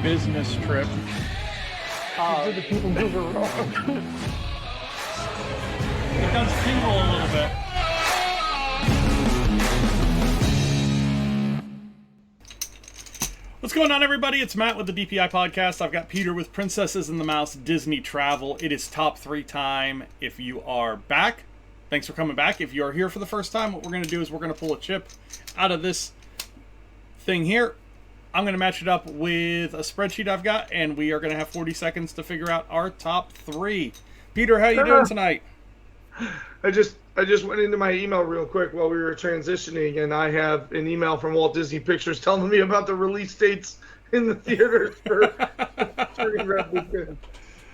business trip. Do the people move around? It does tingle a little bit. What's going on, everybody? It's Matt with the DPI podcast. I've got Peter with Princesses and the Mouse Disney Travel. It is top 3 time. If you are back, thanks for coming back. If you are here for the first time, what we're going to do is we're going to pull a chip out of this thing here. I'm going to match it up with a spreadsheet I've got, and we are going to have 40 seconds to figure out our top 3. Peter, how you doing tonight? I just went into my email real quick while we were transitioning, and I have an email from Walt Disney Pictures telling me about the release dates in the theaters for Turning Red Weekend.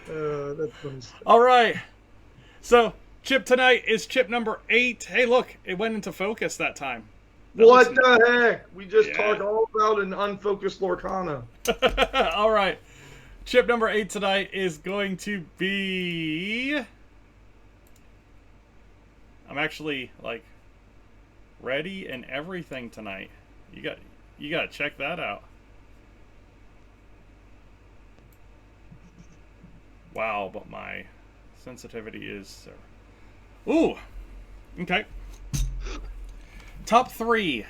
That's funny stuff. All right. So, chip tonight is chip number 8. Hey, look, it went into focus that time. What the heck? We just talked all about an unfocused Lorcana. All right. Chip number 8 tonight is going to be... I'm actually, like, ready and everything tonight. You got to check that out. Wow, but my sensitivity is... Ooh! Okay. Top 3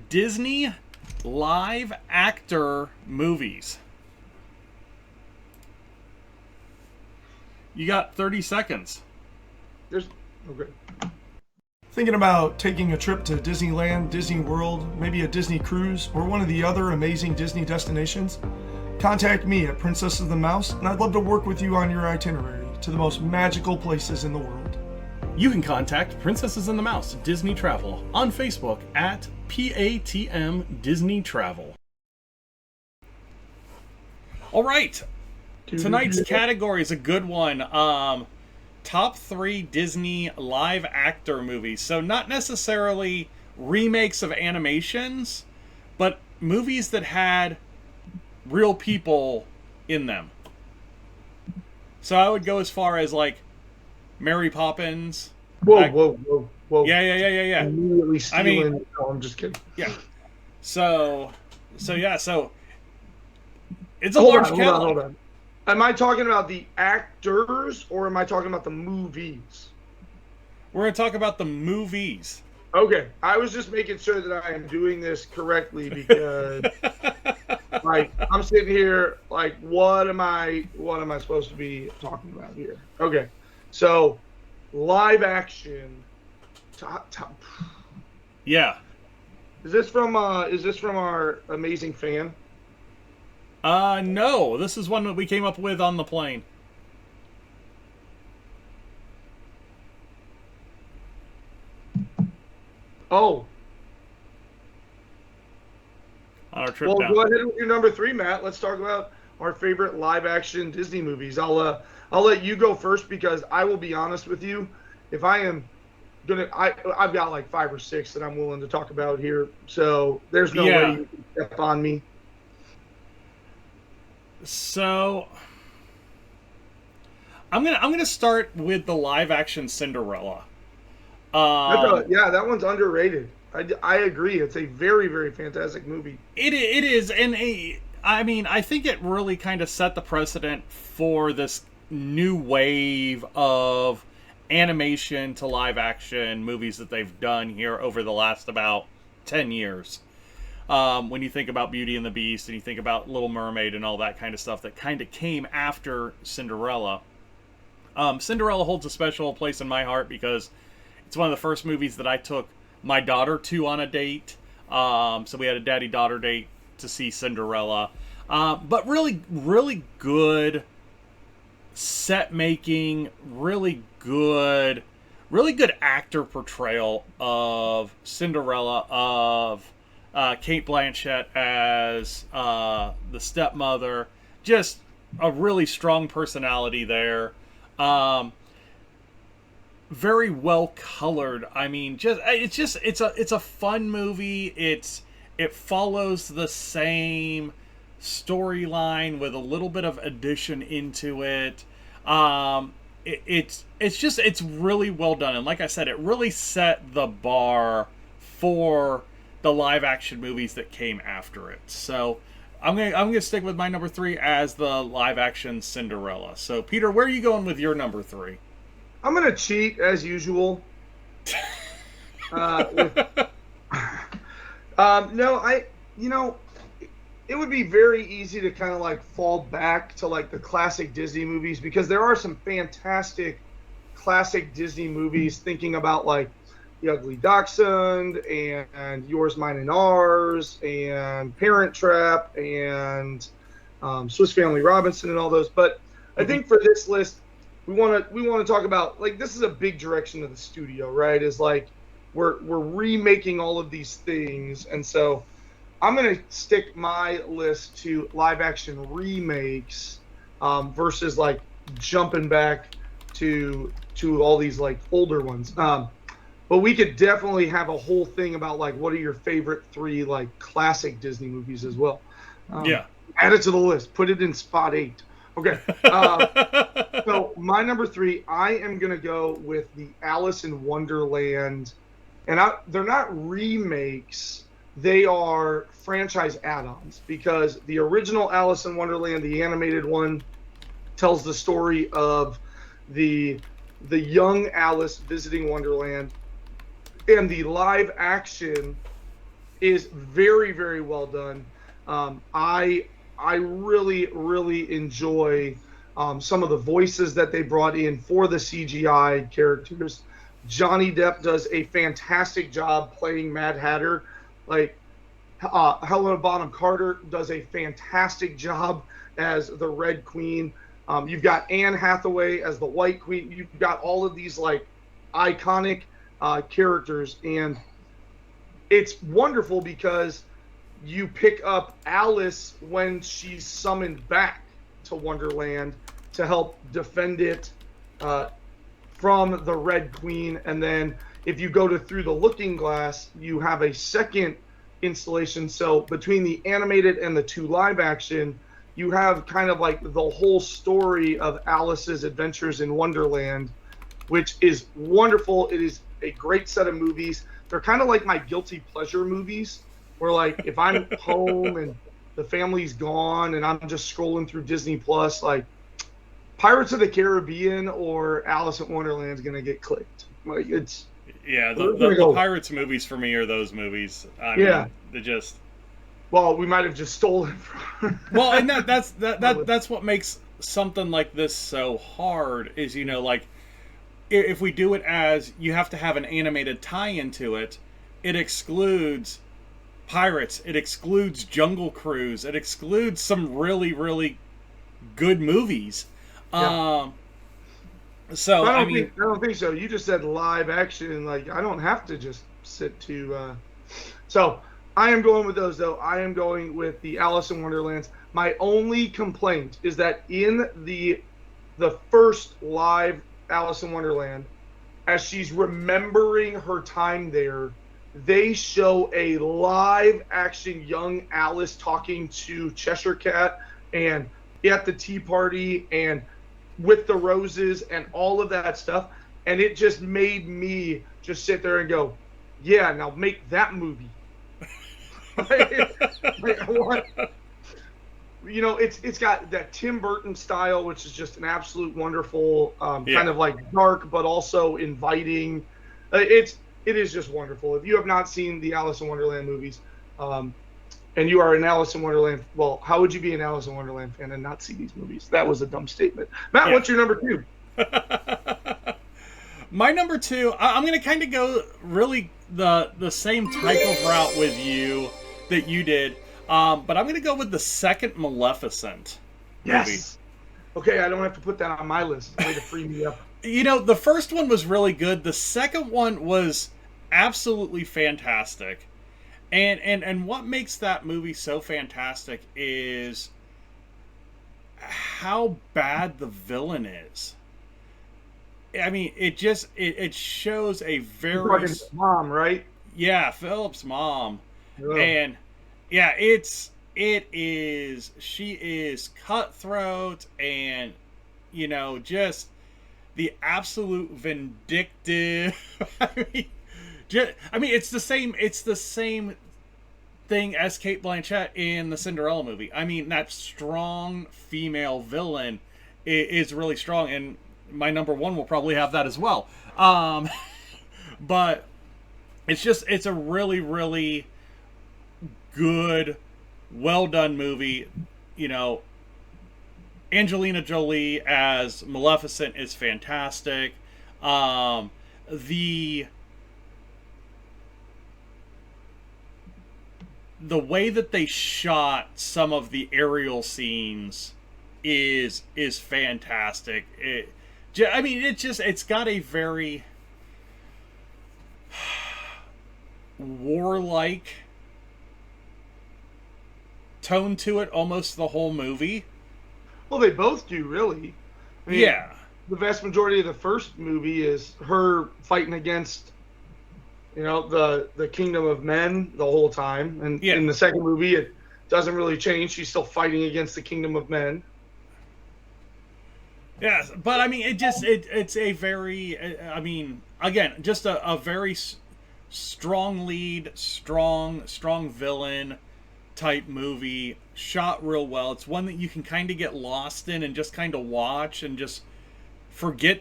Disney live actor movies. You got 30 seconds. Okay. Thinking about taking a trip to Disneyland, Disney World, maybe a Disney cruise, or one of the other amazing Disney destinations? Contact me at Princess of the Mouse, and I'd love to work with you on your itinerary to the most magical places in the world. You can contact Princesses and the Mouse Disney Travel on Facebook at PATM Disney Travel. All right. Tonight's category is a good one. Top 3 Disney live actor movies. So not necessarily remakes of animations, but movies that had real people in them. So I would go as far as like Mary Poppins. Whoa. Yeah. Immediately stealing. I mean, no, I'm just kidding. Yeah. So it's a large catalog. Hold on. Am I talking about the actors or am I talking about the movies? We're going to talk about the movies. Okay. I was just making sure that I am doing this correctly because like I'm sitting here like what am I supposed to be talking about here? Okay. So live action top. Yeah. Is this from our amazing fan? No. This is one that we came up with on the plane. Oh. On our trip Well, down. go ahead with your number 3, Matt. Let's talk about our favorite live-action Disney movies. I'll let you go first because I will be honest with you. If I am gonna, I've got like 5 or 6 that I'm willing to talk about here. So there's no way you can step on me. So I'm gonna start with the live-action Cinderella. That one's underrated. I agree. It's a very, very fantastic movie. It is, and I mean, I think it really kind of set the precedent for this new wave of animation to live-action movies that they've done here over the last about 10 years. When you think about Beauty and the Beast and you think about Little Mermaid and all that kind of stuff that kind of came after Cinderella. Cinderella holds a special place in my heart because it's one of the first movies that I took my daughter to on a date. So we had a daddy-daughter date to see Cinderella. But really, really good set making, really good actor portrayal of Cinderella, of Kate Blanchett as the stepmother. Just a really strong personality there. Very well colored. I mean, it's a fun movie. It follows the same storyline with a little bit of addition into it. It's really well done, and like I said, it really set the bar for the live action movies that came after it. So I'm gonna stick with my number 3 as the live action Cinderella. So Peter, where are you going with your number 3? I'm gonna cheat as usual. With, no, it would be very easy to kind of like fall back to like the classic Disney movies, because there are some fantastic classic Disney movies. Thinking about like The Ugly Dachshund and Yours, Mine, and Ours and Parent Trap and Swiss Family Robinson and all those. But I think for this list, we want to talk about, like, this is a big direction of the studio, right? Is like we're remaking all of these things, and so I'm gonna stick my list to live action remakes versus like jumping back to all these like older ones. But we could definitely have a whole thing about like what are your favorite 3 like classic Disney movies as well. Yeah. Add it to the list. Put it in spot 8. Okay. So my number 3, I am gonna go with the Alice in Wonderland, and they're not remakes. They are franchise add-ons, because the original Alice in Wonderland, the animated one, tells the story of the young Alice visiting Wonderland, and the live action is very, very well done. I really, really enjoy some of the voices that they brought in for the CGI characters. Johnny Depp does a fantastic job playing Mad Hatter. Like, Helena Bonham Carter does a fantastic job as the Red Queen. You've got Anne Hathaway as the White Queen. You've got all of these like iconic characters, and it's wonderful because you pick up Alice when she's summoned back to Wonderland to help defend it from the Red Queen, and then if you go to Through the Looking Glass, you have a second installation. So between the animated and the 2 live action, you have kind of like the whole story of Alice's adventures in Wonderland, which is wonderful. It is a great set of movies. They're kind of like my guilty pleasure movies, where like if I'm home and the family's gone and I'm just scrolling through Disney Plus, like Pirates of the Caribbean or Alice in Wonderland is gonna get clicked. Like it's the Pirates movies for me are those movies. I mean, they just. Well, we might have just stolen from. Well, and that's what makes something like this so hard. Is, you know, like if we do it as you have to have an animated tie-in to it, it excludes Pirates, it excludes Jungle Cruise, it excludes some really, really good movies. Yeah. So I don't think so. You just said live action. Like, I don't have to just sit to. So I am going with those, though. I am going with the Alice in Wonderlands. My only complaint is that in the first live Alice in Wonderland, as she's remembering her time there, they show a live action young Alice talking to Cheshire Cat and at the tea party and with the roses and all of that stuff, and it just made me just sit there and go, yeah, now make that movie. What? You know, it's got that Tim Burton style, which is just an absolute wonderful kind of like dark but also inviting. It is just wonderful. If you have not seen the Alice in Wonderland movies, and you are an Alice in Wonderland, well, how would you be an Alice in Wonderland fan and not see these movies? That was a dumb statement. Matt, what's your number 2? My number 2, I'm going to kind of go really the same type of route with you that you did, but I'm going to go with the second Maleficent movie. Yes. Okay, I don't have to put that on my list. Way to free me up. You know, the first one was really good. The second one was absolutely fantastic. And what makes that movie so fantastic is how bad the villain is. I mean, it shows a very mom, right? Yeah, Philip's mom. Yeah. And yeah, she is cutthroat and, you know, just the absolute vindictive. I mean, it's the same thing as Kate Blanchett in the Cinderella movie. I mean, that strong female villain is really strong, and my number one will probably have that as well. But it's a really, really good, well done movie. You know, Angelina Jolie as Maleficent is fantastic. The way that they shot some of the aerial scenes is fantastic. It's got a very warlike tone to it almost the whole movie. Well, they both do, really. I mean, Yeah. The vast majority of the first movie is her fighting against, the kingdom of men the whole time. And in the second movie, it doesn't really change. She's still fighting against the kingdom of men. Yes, but I mean, it's a very, again, just a very strong lead, strong villain type movie, shot real well. It's one that you can kind of get lost in and just kind of watch and just forget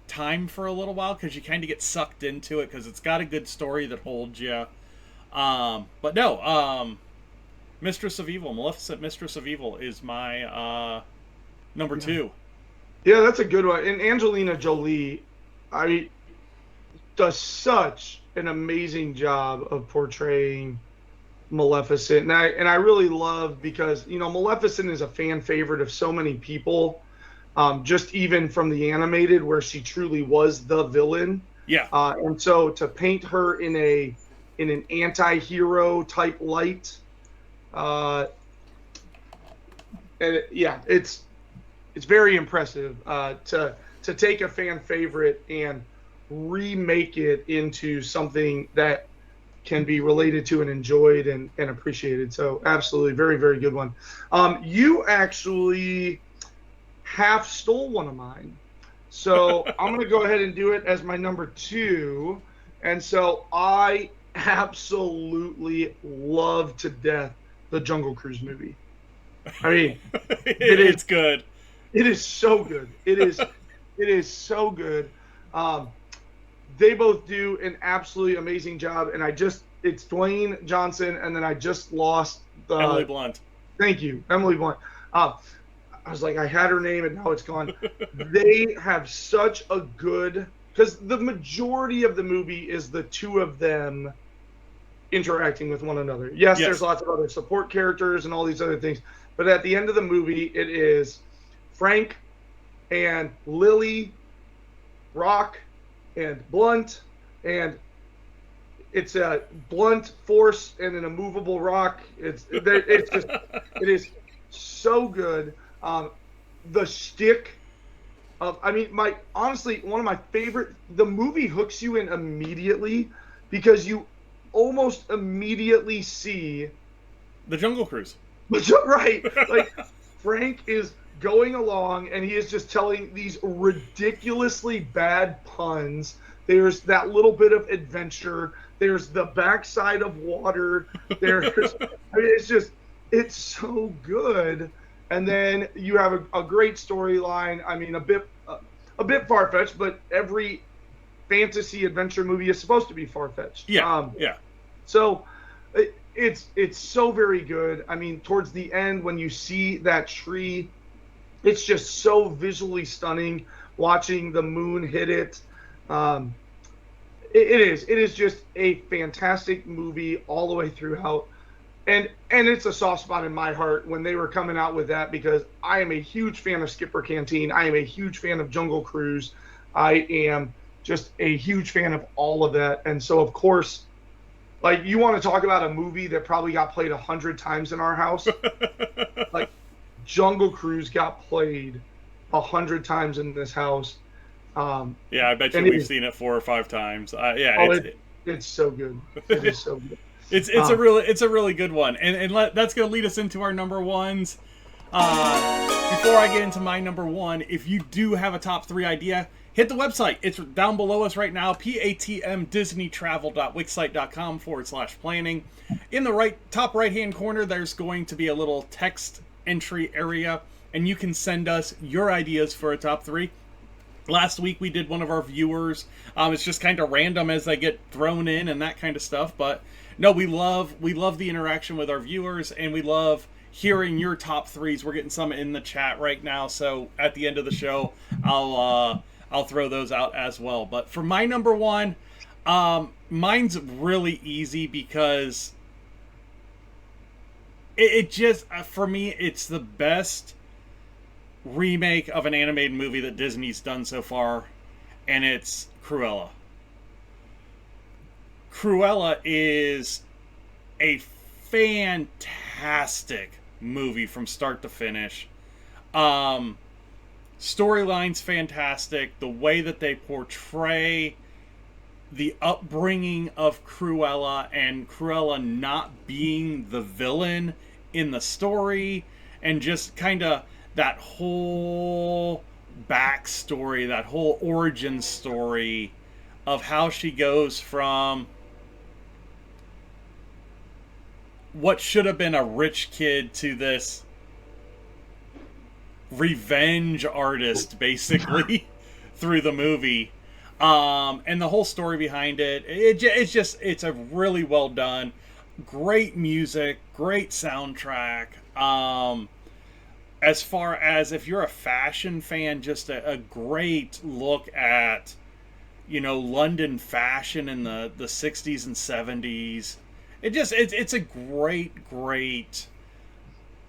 time for a little while because you kind of get sucked into it because it's got a good story that holds you. But no, Mistress of Evil, Maleficent Mistress of Evil is my number two. Yeah, that's a good one. And Angelina Jolie, does such an amazing job of portraying Maleficent. And I really love because, Maleficent is a fan favorite of so many people. Just even from the animated where she truly was the villain. Yeah. And so to paint her in an anti-hero type light, it's very impressive to take a fan favorite and remake it into something that can be related to and enjoyed and appreciated. So absolutely, very, very good one. You actually half stole one of mine. So I'm going to go ahead and do it as my number two. And so I absolutely love to death the Jungle Cruise movie. I mean, it's good. It is so good. It is so good. They both do an absolutely amazing job. And it's Dwayne Johnson. And then I just lost Emily Blunt. Thank you. Emily Blunt. I was like, I had her name and now it's gone. They have such a good, because the majority of the movie is the two of them interacting with one another. Yes, there's lots of other support characters and all these other things. But at the end of the movie, it is Frank and Lily, Rock and Blunt, and it's a blunt force and an immovable rock. It is so good. The shtick of, honestly, one of my favorite, the movie hooks you in immediately because you almost immediately see the Jungle Cruise. Right. Like Frank is going along and he is just telling these ridiculously bad puns. There's that little bit of adventure. There's the backside of water. It's so good. And then you have a great storyline. I mean, a bit far-fetched, but every fantasy adventure movie is supposed to be far-fetched. Yeah. So it's so very good. I mean, towards the end when you see that tree, it's just so visually stunning. Watching the moon hit it, it is just a fantastic movie all the way throughout. And it's a soft spot in my heart when they were coming out with that because I am a huge fan of Skipper Canteen. I am a huge fan of Jungle Cruise. I am just a huge fan of all of that. And so, of course, like you want to talk about a movie that probably got played 100 times in our house. Like Jungle Cruise got played 100 times in this house. I bet you we've seen it 4 or 5 times. It's so good. It is so good. It's a really good one, and that's going to lead us into our number ones. Before I get into my number one, if you do have a top 3 idea, hit the website. It's down below us right now, patmdisneytravel.wixsite.com/planning. In the top right-hand corner, there's going to be a little text entry area, and you can send us your ideas for a top 3. Last week we did one of our viewers. It's just kind of random as they get thrown in and that kind of stuff. But no, we love the interaction with our viewers, and we love hearing your top 3s. We're getting some in the chat right now, so at the end of the show, I'll throw those out as well. But for my number 1, mine's really easy because it just for me it's the best remake of an animated movie that Disney's done so far, and it's Cruella. Cruella is a fantastic movie from start to finish. Storyline's fantastic. The way that they portray the upbringing of Cruella and Cruella not being the villain in the story, and just kind of that whole backstory, that whole origin story of how she goes from what should have been a rich kid to this revenge artist, basically, through the movie. And the whole story behind it, it's a really well done, great music, great soundtrack. As far as if you're a fashion fan, just a great look at, London fashion in the 60s and 70s. It's a great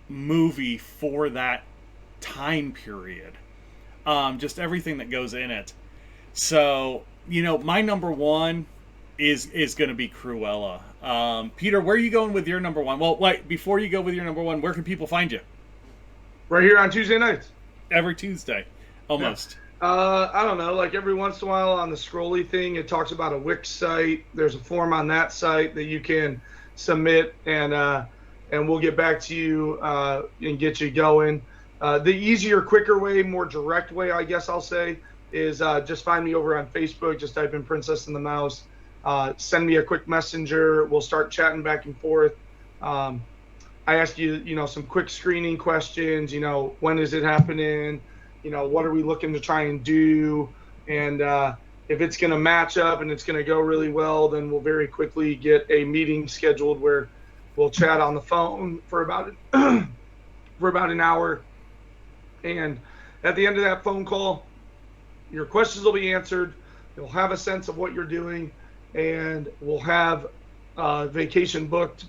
movie for that time period. Just everything that goes in it. So, my number 1 is going to be Cruella. Peter, where are you going with your number 1? Well, wait, before you go with your number 1, where can people find you? Right here on Tuesday nights. Every Tuesday, almost. Yeah. I don't know, like every once in a while on the Scrolly thing, it talks about a Wix site. There's a form on that site that you can submit, and we'll get back to you and get you going. The easier, quicker way, more direct way, I guess I'll say, is just find me over on Facebook. Just type in Princess and the Mouse. Send me a quick messenger. We'll start chatting back and forth. I ask you, some quick screening questions. When is it happening? What are we looking to try and do? And if it's going to match up and it's going to go really well, then we'll very quickly get a meeting scheduled where we'll chat on the phone for about an hour. And at the end of that phone call, your questions will be answered. You'll have a sense of what you're doing, and we'll have vacation booked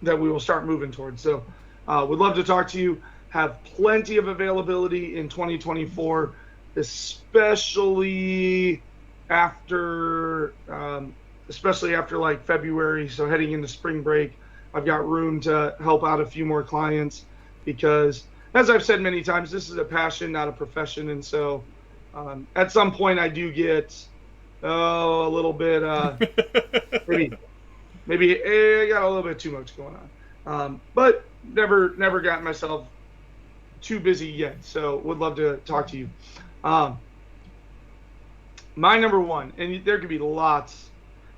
that we will start moving towards. So would love to talk to you. Have plenty of availability in 2024, especially after like February. So heading into spring break, I've got room to help out a few more clients because, as I've said many times, this is a passion, not a profession. And so at some point I do get a little bit maybe I got a little bit too much going on, but never gotten myself too busy yet. So would love to talk to you. My number 1, and there could be lots.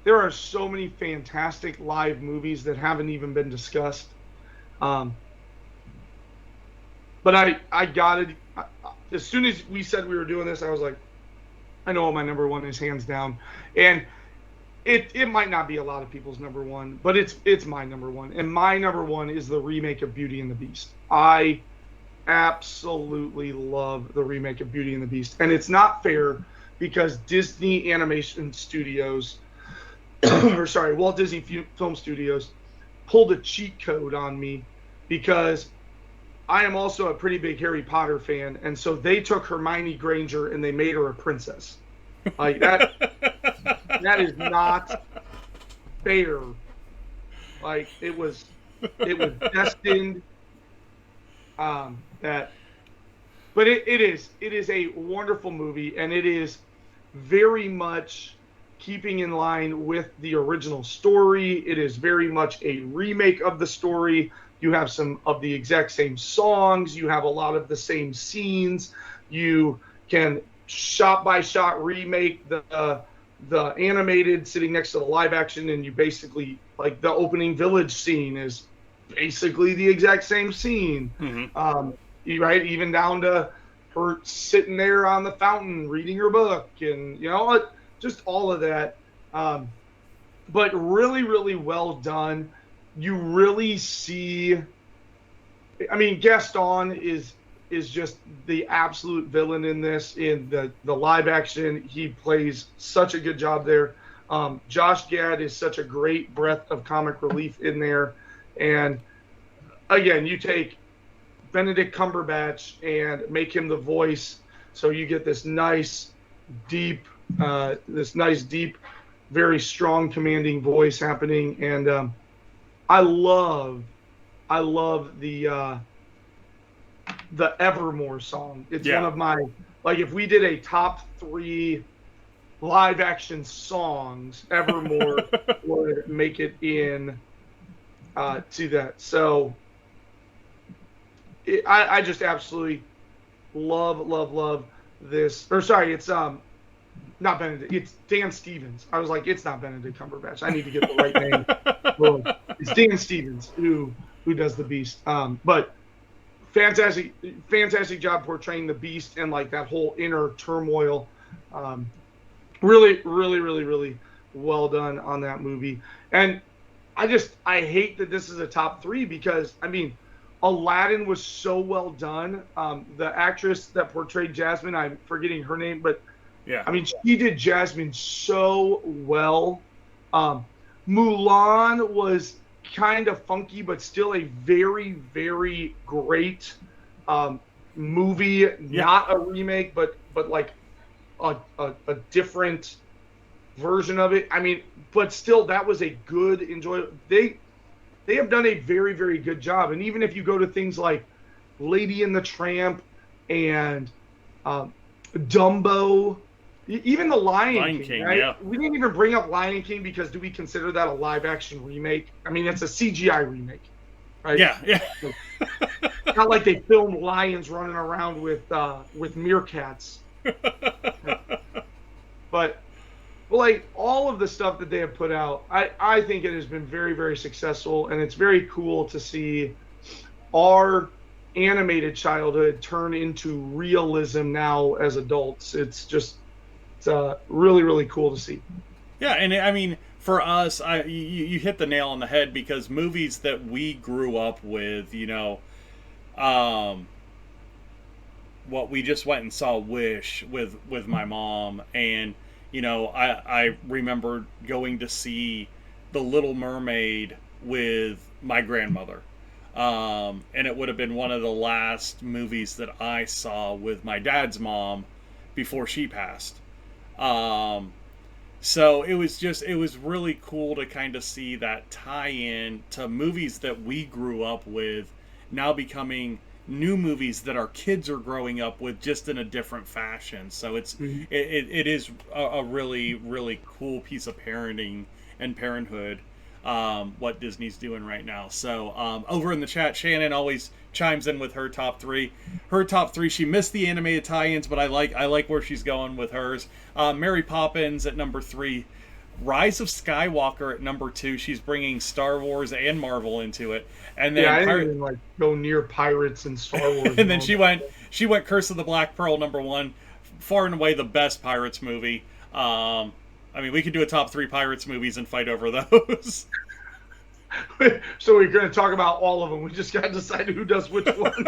There are so many fantastic live movies that haven't even been discussed. But I got it. As soon as we said we were doing this, I was like, I know what my number 1 is, hands down. And it might not be a lot of people's number 1, but it's my number 1. And my number 1 is the remake of Beauty and the Beast. I absolutely love the remake of Beauty and the Beast. And it's not fair because Disney Animation Studios, Walt Disney Film Studios, pulled a cheat code on me because I am also a pretty big Harry Potter fan. And so they took Hermione Granger and they made her a princess. Like that. That is not fair. Like it was destined. But it is a wonderful movie, and it is very much keeping in line with the original story. It is very much a remake of the story. You have some of the exact same songs. You have a lot of the same scenes. You can shot by shot remake the animated sitting next to the live action, and you basically like the opening village scene is basically the exact same scene. Right, even down to her sitting there on the fountain reading her book, and just all of that. But really, really well done. You really see. I mean, Gaston is just the absolute villain in this. In the live action, he plays such a good job there. Josh Gad is such a great breath of comic relief in there. And again, you take Benedict Cumberbatch and make him the voice, so you get this nice, deep, very strong, commanding voice happening. And I love the Evermore song. It's one of my, like, if we did a top 3 live action songs, Evermore would make it in to that. So I just absolutely love this. Or sorry, it's not Benedict. It's Dan Stevens. I was like, it's not Benedict Cumberbatch. I need to get the right name. Well, it's Dan Stevens who does the Beast. But fantastic job portraying the Beast and like that whole inner turmoil. Really well done on that movie. And I hate that this is a top 3 because, I mean, Aladdin was so well done. The actress that portrayed Jasmine, I'm forgetting her name, but yeah, I mean, she did Jasmine so well. Mulan was kind of funky, but still a very, very great movie. Yeah. Not a remake, but like a different version of it. I mean, but still, that was a good, enjoyable. They have done a very, very good job. And even if you go to things like Lady and the Tramp and Dumbo, even the Lion King, right? Yeah. We didn't even bring up Lion King because do we consider that a live action remake? I mean, it's a CGI remake, right? Yeah. Not like they filmed lions running around with meerkats. But like all of the stuff that they have put out, I think it has been very, very successful, and it's very cool to see our animated childhood turn into realism now as adults. It's really, really cool to see. Yeah, and I mean, for us, you hit the nail on the head because movies that we grew up with, what we just went and saw Wish with my mom, and I remember going to see The Little Mermaid with my grandmother. And it would have been one of the last movies that I saw with my dad's mom before she passed. So it was really cool to kind of see that tie in to movies that we grew up with now becoming new movies that our kids are growing up with, just in a different fashion. So it is a really, really cool piece of parenting and parenthood, what Disney's doing right now. So over in the chat, Shannon always chimes in with her top 3. Her top 3, she missed the animated tie-ins, but I like where she's going with hers. Mary Poppins at number 3. Rise of Skywalker at number 2. She's bringing Star Wars and Marvel into it, and then I didn't even go near pirates and Star Wars. and then she went Curse of the Black Pearl number 1, far and away the best Pirates movie. I mean, we could do a top 3 Pirates movies and fight over those. So we're going to talk about all of them. We just got to decide who does which one.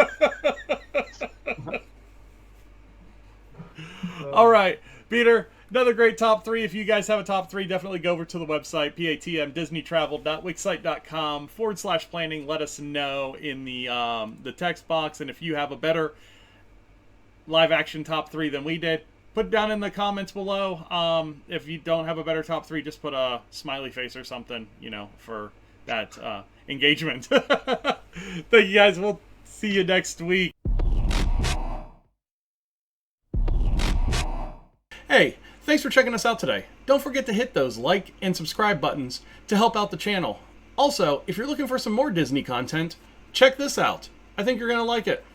All right, Peter. Another great top 3. If you guys have a top 3, definitely go over to the website, patmdisneytravel.wixsite.com/planning. Let us know in the text box. And if you have a better live action top 3 than we did, put it down in the comments below. If you don't have a better top 3, just put a smiley face or something, for that engagement. Thank you guys. We'll see you next week. Hey, thanks for checking us out today. Don't forget to hit those like and subscribe buttons to help out the channel. Also, if you're looking for some more Disney content, check this out. I think you're going to like it.